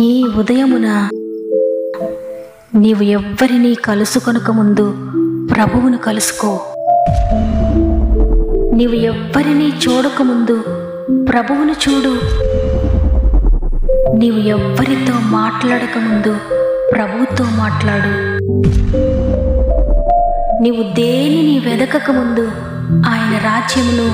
ఈ ఉదయమున నీవు ఎవ్వరినీ కలుసుకొనక ముందు ప్రభువును కలుసుకో. నీవు ఎవ్వరినీ చూడకముందు ప్రభువును చూడు. నీవు ఎవ్వరితో మాట్లాడకముందు ప్రభువుతో మాట్లాడు. నీవు దేనిని వెదకకముందు ఆయన రాజ్యమును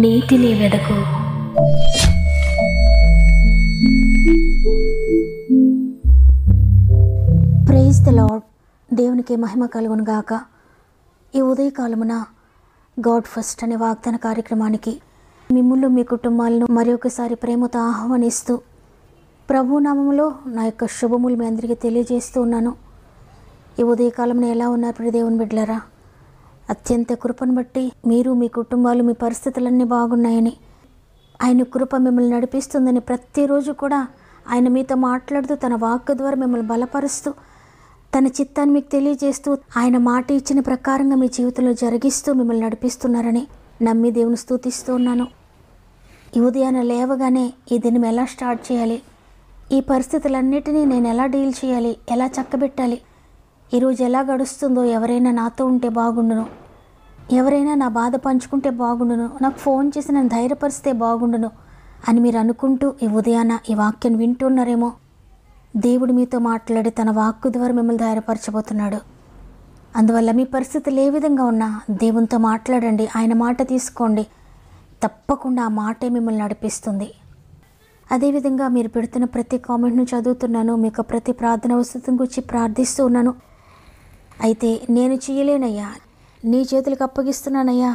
నీతిని వెదకు. Praise the lord. దేవునికి మహిమ కలుగును గాక. ఈ ఉదయకాలమున గాడ్ ఫస్ట్ అనే వాగ్దాన కార్యక్రమానికి మిమ్ములు మీ కుటుంబాలను మరొకసారి ప్రేమతో ఆహ్వానిస్తూ ప్రభు నామములో నా యొక్క శుభములు మీ అందరికీ తెలియజేస్తూ ఉన్నాను. ఈ ఉదయకాలంలో ఎలా ఉన్నారు ప్రియ దేవుని బిడ్డలారా? అత్యంత కృపను బట్టి మీరు మీ కుటుంబాలు మీ పరిస్థితులన్నీ బాగున్నాయని, ఆయన కృప మిమ్మల్ని నడిపిస్తుందని, ప్రతిరోజు కూడా ఆయన మీతో మాట్లాడుతూ తన వాక్కు ద్వారా మిమ్మల్ని బలపరుస్తూ తన చిత్తాన్ని మీకు తెలియజేస్తూ ఆయన మాట ఇచ్చిన ప్రకారంగా మీ జీవితంలో జరిగిస్తూ మిమ్మల్ని నడిపిస్తున్నారని నమ్మి దేవుని స్తుతిస్తూ ఉన్నాను. ఈ ఉదయాన లేవగానే ఈ దినం ఎలా స్టార్ట్ చేయాలి, ఈ పరిస్థితులన్నిటినీ నేను ఎలా డీల్ చేయాలి, ఎలా చక్కబెట్టాలి, ఈరోజు ఎలా గడుస్తుందో, ఎవరైనా నాతో ఉంటే బాగుండును, ఎవరైనా నా బాధ పంచుకుంటే బాగుండును, నాకు ఫోన్ చేసి నన్ను ధైర్యపరిస్తే బాగుండును అని మీరు అనుకుంటూ ఈ ఉదయాన ఈ వాక్యాన్ని వింటున్నారేమో. దేవుడు మీతో మాట్లాడి తన వాక్కు ద్వారా మిమ్మల్ని ధైర్యపరచబోతున్నాడు. అందువల్ల మీ పరిస్థితులు ఏ విధంగా ఉన్నా దేవునితో మాట్లాడండి, ఆయన మాట తీసుకోండి. తప్పకుండా ఆ మాటే మిమ్మల్ని నడిపిస్తుంది. అదేవిధంగా మీరు పెడుతున్న ప్రతి కామెంట్ను చదువుతున్నాను, మీకు ప్రతి ప్రార్థన వస్తుతిని గురించి ప్రార్థిస్తూ ఉన్నాను. అయితే నేను చేయలేనయ్యా, నీ చేతులకు అప్పగిస్తున్నానయ్యా,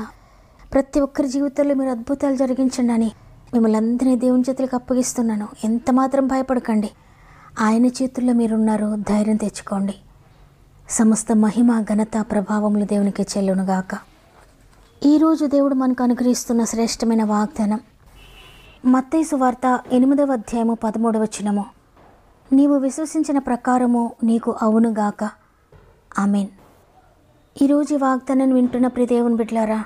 ప్రతి ఒక్కరి జీవితంలో మీరు అద్భుతాలు జరిగించండి అని మిమ్మల్ని అందరినీ దేవుని చేతులకు అప్పగిస్తున్నాను. ఎంత మాత్రం భయపడకండి, ఆయన చేతుల్లో మీరున్నారు. ధైర్యం తెచ్చుకోండి. సమస్త మహిమ ఘనత ప్రభావములు దేవునికి చెల్లునుగాక. ఈరోజు దేవుడు మనకు అనుగ్రహిస్తున్న శ్రేష్టమైన వాగ్దానం మత్తయి సువార్త 8వ అధ్యాయము 13వ వచనము. నీవు విశ్వసించిన ప్రకారము నీకు అవునుగాక. ఆమేన్. ఈరోజు ఈ వాగ్దానాన్ని వింటున్న ప్రియ దేవుని బిడ్డలారా,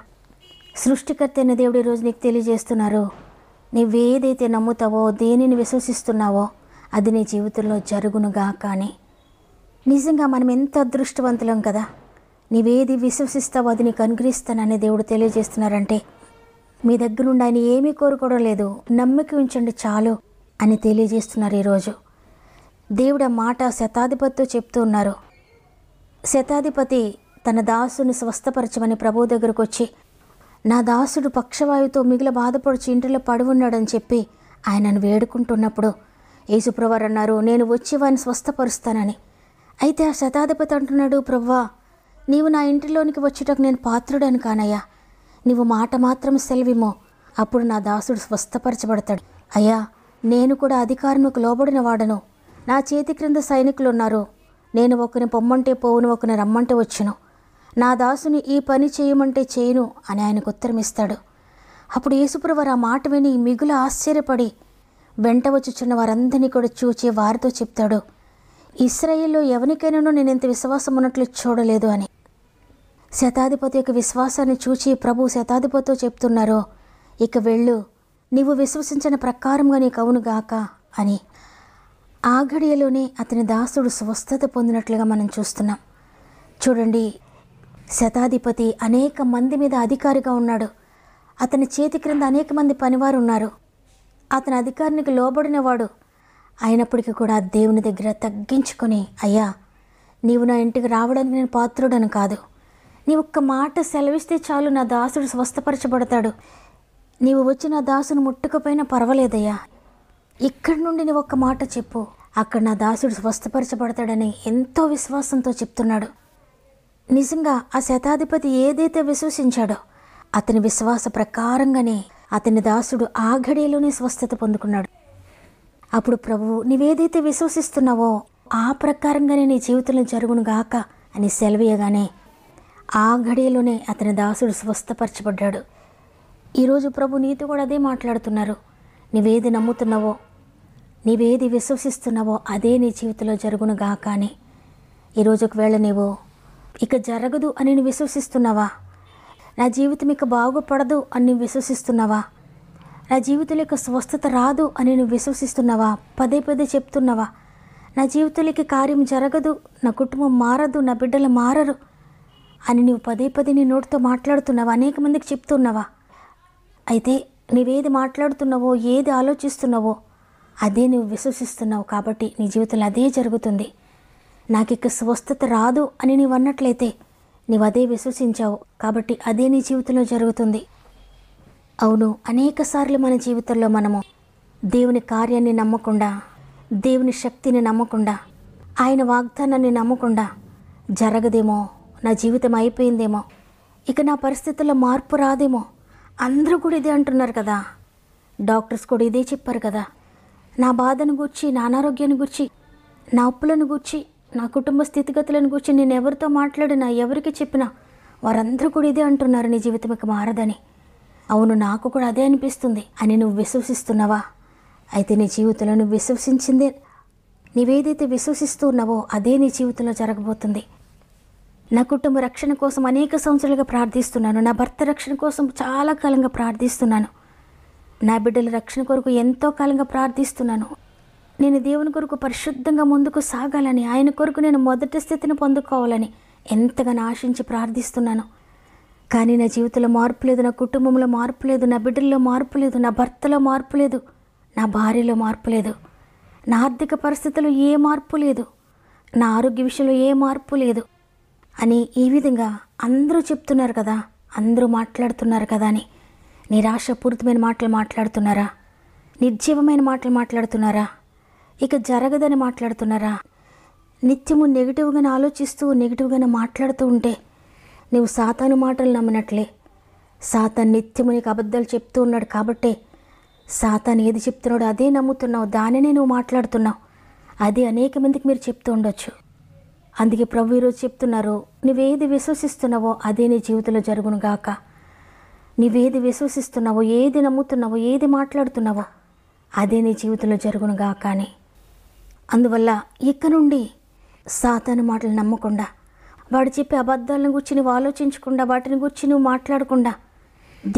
సృష్టికర్త అయిన దేవుడు ఈరోజు నీకు తెలియజేస్తున్నారు, నీవేదైతే నమ్ముతావో, దేనిని విశ్వసిస్తున్నావో అది నీ జీవితంలో జరుగునుగాక అని. నిజంగా మనం ఎంత అదృష్టవంతులం కదా. నీవేది విశ్వసిస్తావో అది నీకు అనుగ్రహిస్తానని దేవుడు తెలియజేస్తున్నారంటే మీ దగ్గర నుండి ఆయన ఏమీ కోరుకోవడం లేదు, నమ్మిక ఉంచండి చాలు అని తెలియజేస్తున్నారు. ఈరోజు దేవుడు ఆ మాట శతాధిపతితో చెప్తూ ఉన్నారు. శతాధిపతి తన దాసుని స్వస్థపరచమని ప్రభు దగ్గరకు వచ్చి, నా దాసుడు పక్షవాయువుతో మిగిలిన బాధపడుచు ఇంటిలో పడి ఉన్నాడని చెప్పి ఆయనను వేడుకుంటున్నప్పుడు యేసుప్రభువారు అన్నారు, నేను వచ్చి వారిని స్వస్థపరుస్తానని. అయితే ఆ శతాధిపతి అంటున్నాడు, ప్రభువా, నీవు నా ఇంటిలోనికి వచ్చేటకు నేను పాత్రుడని కానయ్యా, నీవు మాట మాత్రం సెలవిమో, అప్పుడు నా దాసుడు స్వస్థపరచబడతాడు. అయ్యా, నేను కూడా అధికారులకు లోబడిన వాడను, నా చేతి క్రింద సైనికులు ఉన్నారు, నేను ఒకరిని పొమ్మంటే పోవును, ఒకరిని రమ్మంటే వచ్చును, నా దాసుని ఈ పని చేయమంటే చేయను అని ఆయనకు ఉత్తరం ఇస్తాడు. అప్పుడు యేసుప్రభువారు ఆ మాట విని మిగులు ఆశ్చర్యపడి వెంట వచ్చుచున్న వారందరినీ కూడా చూచి వారితో చెప్తాడు, ఇశ్రాయేల్లో ఎవరికైనానూ నేను ఇంత విశ్వాసం ఉన్నట్లు చూడలేదు అని. శతాధిపతి యొక్క విశ్వాసాన్ని చూచి ప్రభు శతాధిపతితో చెప్తున్నారు, ఇక వెళ్ళు, నీవు విశ్వసించిన ప్రకారంగా నీకు అవునుగాక అని. ఆ ఘడియలోనే అతని దాసుడు స్వస్థత పొందినట్లుగా మనం చూస్తున్నాం. చూడండి, శతాధిపతి అనేక మంది మీద అధికారిగా ఉన్నాడు. అతని చేతి క్రింద అనేక మంది పనివారు ఉన్నారు. అతని అధికారానికి లోబడినవాడు అయినప్పటికీ కూడా దేవుని దగ్గర తగ్గించుకొని, అయ్యా, నీవు నా ఇంటికి రావడానికి నేను పాత్రుడను కాదు, నీ ఒక్క మాట సెలవిస్తే చాలు నా దాసుడు స్వస్థపరచబడతాడు, నీవు వచ్చి నా దాసును ముట్టుకపోయినా పర్వాలేదయ్యా, ఇక్కడి నుండి నీ ఒక్క మాట చెప్పు, అక్కడ నా దాసుడు స్వస్థపరచబడతాడని ఎంతో విశ్వాసంతో చెప్తున్నాడు. నిజంగా ఆ శతాధిపతి ఏదైతే విశ్వసించాడో అతని విశ్వాస ప్రకారంగానే అతని దాసుడు ఆ ఘడియలోనే స్వస్థత పొందుకున్నాడు. అప్పుడు ప్రభువు, నీవేదైతే విశ్వసిస్తున్నావో ఆ ప్రకారంగానే నీ జీవితంలో జరుగునుగాక అని సెలవీయగానే ఆ ఘడియలోనే అతని దాసుడు స్వస్థపరచబడ్డాడు. ఈరోజు ప్రభు నీతో కూడా అదే మాట్లాడుతున్నారు. నీవేది నమ్ముతున్నావో, నీవేది విశ్వసిస్తున్నావో అదే నీ జీవితంలో జరుగునుగాక అని. ఈరోజు ఒకవేళ నీవు ఇక జరగదు అని నువ్వు విశ్వసిస్తున్నావా, నా జీవితం ఇక బాగుపడదు అని నువ్వు విశ్వసిస్తున్నావా, నా జీవితంలో స్వస్థత రాదు అని నువ్వు విశ్వసిస్తున్నావా, పదే పదే చెప్తున్నావా, నా జీవితంలోకి కార్యం జరగదు, నా కుటుంబం మారదు, నా బిడ్డలు మారరు అని నువ్వు పదే పదే నీ నోటితో మాట్లాడుతున్నావా? అనేక మందికి చెప్తున్నావా? అయితే నీవేది మాట్లాడుతున్నావో, ఏది ఆలోచిస్తున్నావో అదే నువ్వు విశ్వసిస్తున్నావు. కాబట్టి నీ జీవితంలో అదే జరుగుతుంది. నాకు ఇక స్వస్థత రాదు అని నీవు అన్నట్లయితే నీవు అదే విశ్వసించావు, కాబట్టి అదే నీ జీవితంలో జరుగుతుంది. అవును, అనేక సార్లు మన జీవితంలో మనము దేవుని కార్యాన్ని నమ్మకుండా, దేవుని శక్తిని నమ్మకుండా, ఆయన వాగ్దానాన్ని నమ్మకుండా జరగదేమో, నా జీవితం అయిపోయిందేమో, ఇక నా పరిస్థితుల్లో మార్పు రాదేమో, అందరూ కూడా ఇదే అంటున్నారు కదా, డాక్టర్స్ కూడా ఇదే చెప్పారు కదా, నా బాధను గూర్చి, నా అనారోగ్యాన్ని గూర్చి, నా అప్పులను గూర్చి, నా కుటుంబ స్థితిగతులను గూర్చి నేను ఎవరితో మాట్లాడినా, ఎవరికి చెప్పినా వారందరూ కూడా ఇదే అంటున్నారు, నీ జీవితం ఇక మారదని. అవును, నాకు కూడా అదే అనిపిస్తుంది అని నువ్వు విశ్వసిస్తున్నావా? అయితే నీ జీవితంలో నువ్వు విశ్వసించిందే, నీవేదైతే విశ్వసిస్తూ ఉన్నావో అదే నీ జీవితంలో జరగబోతుంది. నా కుటుంబ రక్షణ కోసం అనేక సంవత్సరాలుగా ప్రార్థిస్తున్నాను, నా భర్త రక్షణ కోసం చాలా కాలంగా ప్రార్థిస్తున్నాను, నా బిడ్డల రక్షణ కొరకు ఎంతో కాలంగా ప్రార్థిస్తున్నాను, నేను దేవుని కొరకు పరిశుద్ధంగా ముందుకు సాగాలని, ఆయన కొరకు నేను మొదటి స్థితిని పొందుకోవాలని ఎంతగానో ఆశించి ప్రార్థిస్తున్నాను. కానీ నా జీవితంలో మార్పు లేదు, నా కుటుంబంలో మార్పు లేదు, నా బిడ్డల్లో మార్పు లేదు, నా భర్తలో మార్పు లేదు, నా భార్యలో మార్పు లేదు, నా ఆర్థిక పరిస్థితుల్లో ఏ మార్పు లేదు, నా ఆరోగ్య విషయంలో ఏ మార్పు లేదు అని ఈ విధంగా అందరూ చెప్తున్నారు కదా, అందరూ మాట్లాడుతున్నారు కదా అని నిరాశపూరితమైన మాటలు మాట్లాడుతున్నారా? నిర్జీవమైన మాటలు మాట్లాడుతున్నారా? ఇక జరగదని మాట్లాడుతున్నారా? నిత్యము నెగిటివ్గానే ఆలోచిస్తూ నెగిటివ్గానే మాట్లాడుతూ ఉంటే నువ్వు సాతాను మాటలు నమ్మినట్లే. సాతాను నిత్యము నీకు అబద్ధాలు చెప్తూ ఉన్నాడు కాబట్టే సాతాను ఏది చెప్తున్నాడో అదే నమ్ముతున్నావు, దానినే నువ్వు మాట్లాడుతున్నావు. అది అనేక మందికి మీరు చెప్తూ ఉండొచ్చు. అందుకే ప్రభు ఈరోజు చెప్తున్నారు, నువ్వేది విశ్వసిస్తున్నావో అదే నీ జీవితంలో జరుగును గాక. నువ్వేది విశ్వసిస్తున్నావో, ఏది నమ్ముతున్నావో, ఏది మాట్లాడుతున్నావో అదే నీ జీవితంలో జరుగును గాక అని. అందువల్ల ఇక నుండి సాతాను మాటలు నమ్మకుండా, వాడు చెప్పే అబద్ధాలను గురించి నువ్వు ఆలోచించకుండా, వాటిని గురించి నువ్వు మాట్లాడకుండా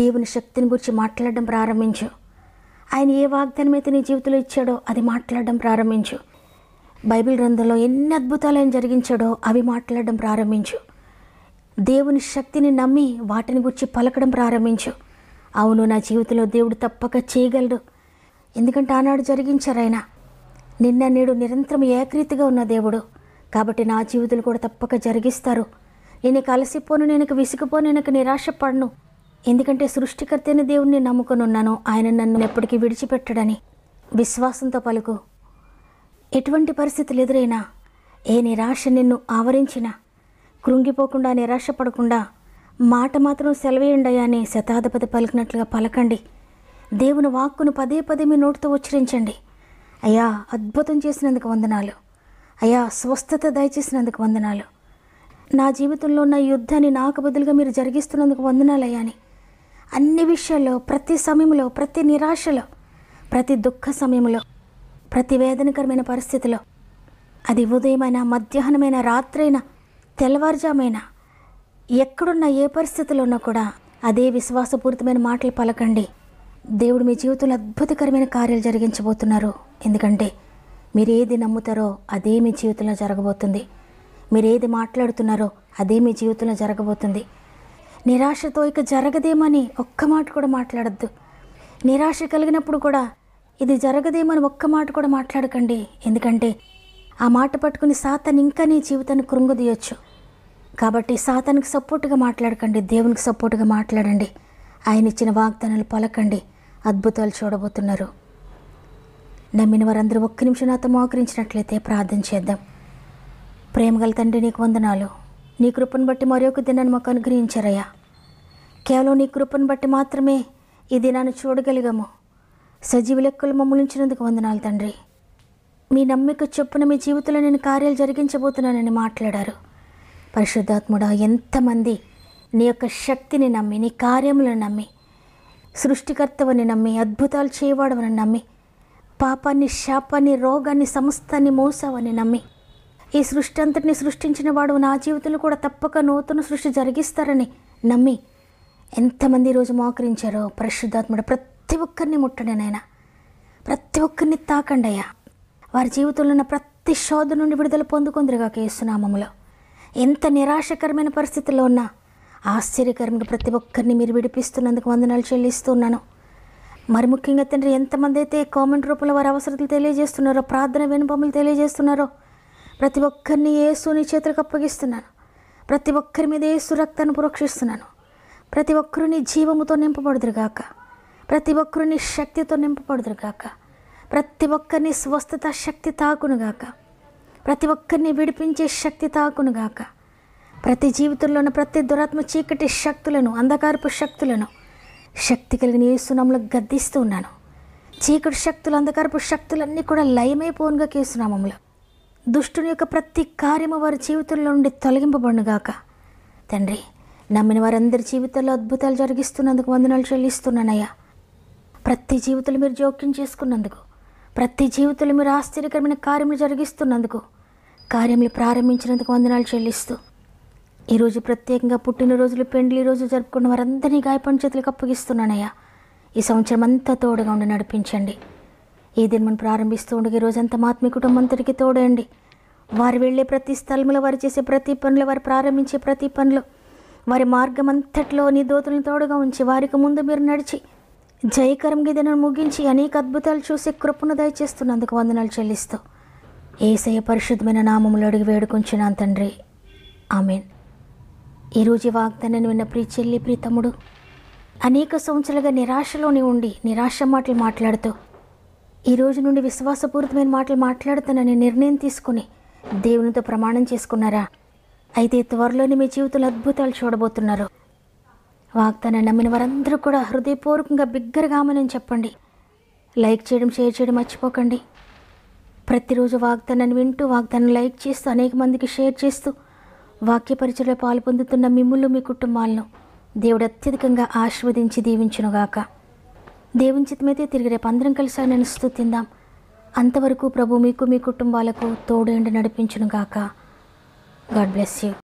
దేవుని శక్తిని గురించి మాట్లాడడం ప్రారంభించు. ఆయన ఏ వాగ్దానం అయితే నీ జీవితంలో ఇచ్చాడో అది మాట్లాడడం ప్రారంభించు. బైబిల్ గ్రంథంలో ఎన్ని అద్భుతాలు ఆయన జరిగించాడో అవి మాట్లాడడం ప్రారంభించు. దేవుని శక్తిని నమ్మి వాటిని గురించి పలకడం ప్రారంభించు. అవును, నా జీవితంలో దేవుడు తప్పక చేయగలడు, ఎందుకంటే ఆనాడు జరిగించారు ఆయన. నిన్న నేడు నిరంతరం ఏకరీతిగా ఉన్న దేవుడు, కాబట్టి నా జీవితంలో కూడా తప్పక జరిగిస్తారు. నేను అలసిపోను, నేను విసిగిపోను, నేను నిరాశపడను, ఎందుకంటే సృష్టికర్త అయిన దేవుణ్ణి నమ్ముకొని ఉన్నాను, ఆయన నన్ను ఎప్పటికీ విడిచిపెట్టడని విశ్వాసంతో పలుకు. ఎటువంటి పరిస్థితులు ఎదురైనా, ఏ నిరాశ నిన్ను ఆవరించినా కృంగిపోకుండా, నిరాశపడకుండా మాట మాత్రం సెలవేయండి అని శతాధిపతి పలికినట్లుగా పలకండి. దేవుని వాక్కును పదే పదే మీ నోటితో ఉచ్చరించండి. అయ్యా, అద్భుతం చేసినందుకు వందనాలు, అయ్యా స్వస్థత దయచేసినందుకు వందనాలు, నా జీవితంలో ఉన్న యుద్ధాన్ని నాకు బదులుగా మీరు జరిగిస్తున్నందుకు వందనాలు అయ్యా అని అన్ని విషయాల్లో, ప్రతి సమయంలో, ప్రతి నిరాశలో, ప్రతి దుఃఖ సమయంలో, ప్రతి వేదనకరమైన పరిస్థితిలో, అది ఉదయమైన, మధ్యాహ్నమైన, రాత్రైనా, తెల్లవారుజామైనా, ఎక్కడున్నా, ఏ పరిస్థితిలో ఉన్నా కూడా అదే విశ్వాసపూరితమైన మాటలు పలకండి. దేవుడు మీ జీవితంలో అద్భుతకరమైన కార్యాలు జరిగించబోతున్నారు. ఎందుకంటే మీరు ఏది నమ్ముతారో అదే మీ జీవితంలో జరగబోతుంది. మీరు ఏది మాట్లాడుతున్నారో అదే మీ జీవితంలో జరగబోతుంది. నిరాశతో ఇక జరగదేమని ఒక్క మాట కూడా మాట్లాడద్దు. నిరాశ కలిగినప్పుడు కూడా ఇది జరగదేమని ఒక్క మాట కూడా మాట్లాడకండి. ఎందుకంటే ఆ మాట పట్టుకుని సాతాను ఇంకా నీ జీవితాన్ని కృంగదీయొచ్చు. కాబట్టి సాతానికి సపోర్టుగా మాట్లాడకండి, దేవునికి సపోర్టుగా మాట్లాడండి. ఆయన ఇచ్చిన వాగ్దానాలు పలకండి. అద్భుతాలు చూడబోతున్నారు. నమ్మిన వారందరూ ఒక్క నిమిషం నాతో మోకరించినట్లయితే ప్రార్థన చేద్దాం. ప్రేమగల తండ్రి, నీకు వందనాలు. నీ కృపను బట్టి మరొక దినాన్ని మాకు అనుగ్రహించారయ్యా. కేవలం నీ కృపను బట్టి మాత్రమే ఈ దినాన్ని చూడగలిగాము. సజీవ లెక్కలు మమ్మల్ని ఉంచినందుకు వందనాలు తండ్రి. మీ నమ్మిక చొప్పున మీ జీవితంలో నేను కార్యాలు జరిగించబోతున్నానని మాట్లాడారు. పరిశుద్ధాత్ముడా, ఎంతమంది నీ యొక్క శక్తిని నమ్మి, నీ కార్యములను నమ్మి, సృష్టికర్తవని నమ్మి, అద్భుతాలు చేయవాడవని నమ్మి, పాపాన్ని, శాపాన్ని, రోగాన్ని, సమస్తాన్ని మోసావని నమ్మి, ఈ సృష్టి అంతటిని సృష్టించిన వాడు నా జీవితంలో కూడా తప్పక నూతన సృష్టి జరిగిస్తారని నమ్మి ఎంతమంది ఈరోజు మోకరించారో పరిశుద్ధాత్ముడు ప్రతి ఒక్కరిని ముట్టండి నాయనా. ప్రతి ఒక్కరిని తాకండి అయ్యా. వారి జీవితంలో ఉన్న ప్రతి ప్రతి శోధన నుండి విడుదల పొందుకుందరుగాక యేసునామములో. ఎంత నిరాశకరమైన పరిస్థితుల్లో ఉన్నా ఆశ్చర్యకరంగా ప్రతి ఒక్కరిని మీరు విడిపిస్తున్నందుకు వందనాలు చెల్లిస్తున్నాను. మరి ముఖ్యంగా తండ్రి, ఎంతమంది అయితే కామెంట్ రూపంలో వారి అవసరాలు తెలియజేస్తున్నారో, ప్రార్థన విన్నపములు తెలియజేస్తున్నారో, ప్రతి ఒక్కరిని యేసుని చేతులకు అప్పగిస్తున్నాను. ప్రతి ఒక్కరి మీద యేసు రక్తాన్ని ప్రోక్షిస్తున్నాను. ప్రతి ఒక్కరు నీ జీవముతో నింపబడుదురుగాక. ప్రతి ఒక్కరు నీ శక్తితో నింపబడుదురుగాక. ప్రతి ఒక్కరిని స్వస్థత శక్తి తాకునుగాక. ప్రతి ఒక్కరిని విడిపించే శక్తి తాకునుగాక. ప్రతి జీవితంలోని ప్రతి దురాత్మ చీకటి శక్తులను, అంధకారపు శక్తులను శక్తి కలిగిన యేసునామములో గద్దిస్తూ ఉన్నాను. చీకటి శక్తులు, అంధకారపు శక్తులన్నీ కూడా లయమైపోనుగా యేసునామములో. దుష్టుని యొక్క ప్రతి కార్యము వారి జీవితంలో నుండి తొలగింపబడునుగాక. తండ్రి, నమ్మిన వారందరి జీవితాల్లో అద్భుతాలు జరిగిస్తున్నందుకు వందనాలు చెల్లిస్తున్నానయ్యా. ప్రతి జీవితంలో మీరు జోక్యం చేసుకున్నందుకు, ప్రతి జీవితంలో మీరు ఆశ్చర్యకరమైన కార్యములు జరిగిస్తున్నందుకు, కార్యములు ప్రారంభించినందుకు వందనాలు చెల్లిస్తూ, ఈరోజు ప్రత్యేకంగా పుట్టినరోజులు, పెండ్లి రోజు జరుపుకున్న వారందరినీ గాయపడిన చేతులకు అప్పగిస్తున్నానయ్యా. ఈ సంవత్సరం అంతా తోడుగా ఉండి నడిపించండి. ఈ దినం ప్రారంభిస్తూ ఉండగా ఈరోజంతా మా ఆత్మీయ కుటుంబం అంతటికి తోడండి. వారు వెళ్ళే ప్రతి స్థలంలో, వారు చేసే ప్రతి పనులు, వారు ప్రారంభించే ప్రతి పనులు, వారి మార్గం అంతట్లో నీ దూతలను తోడుగా ఉంచి వారికి ముందు మీరు నడిచి జయకరంగా దినం ముగించి అనేక అద్భుతాలు చూసి కృపను దయచేస్తున్నందుకు వందనాలు చెల్లిస్తూ యేసయ్య పరిశుద్ధమైన నామములో అడిగి వేడుకొంచున్నాను తండ్రి. ఆమేన్. ఈరోజు వాగ్దానాన్ని విన్న ప్రియ చెల్లి, ప్రియ తమ్ముడు, అనేక సంవత్సరాలుగా నిరాశలోనే ఉండి నిరాశ మాటలు మాట్లాడుతూ ఈ రోజు నుండి విశ్వాసపూరితమైన మాటలు మాట్లాడుతానని నిర్ణయం తీసుకుని దేవునితో ప్రమాణం చేసుకున్నారా? అయితే త్వరలోనే మీ జీవితంలో అద్భుతాలు చూడబోతున్నారు. వాగ్దానాన్ని నమ్మిన వారందరూ కూడా హృదయపూర్వకంగా బిగ్గరగా ఆమేన్ చెప్పండి. లైక్ చేయడం, షేర్ చేయడం మర్చిపోకండి. ప్రతిరోజు వాగ్దానాన్ని వింటూ, వాగ్దానం లైక్ చేస్తూ, అనేక మందికి షేర్ చేస్తూ వాక్య పరిచయలో పాలు పొందుతున్న మిమ్ములను, మీ కుటుంబాలను దేవుడు అత్యధికంగా ఆశీర్వదించి దీవించునుగాక. దేవుని చిత్తమైతే తిరిగి రేపు అందరం కలిసి ఆయనను స్తుతిందాం. అంతవరకు ప్రభు మీకు, మీ కుటుంబాలకు తోడేండి నడిపించునుగాక. God bless you.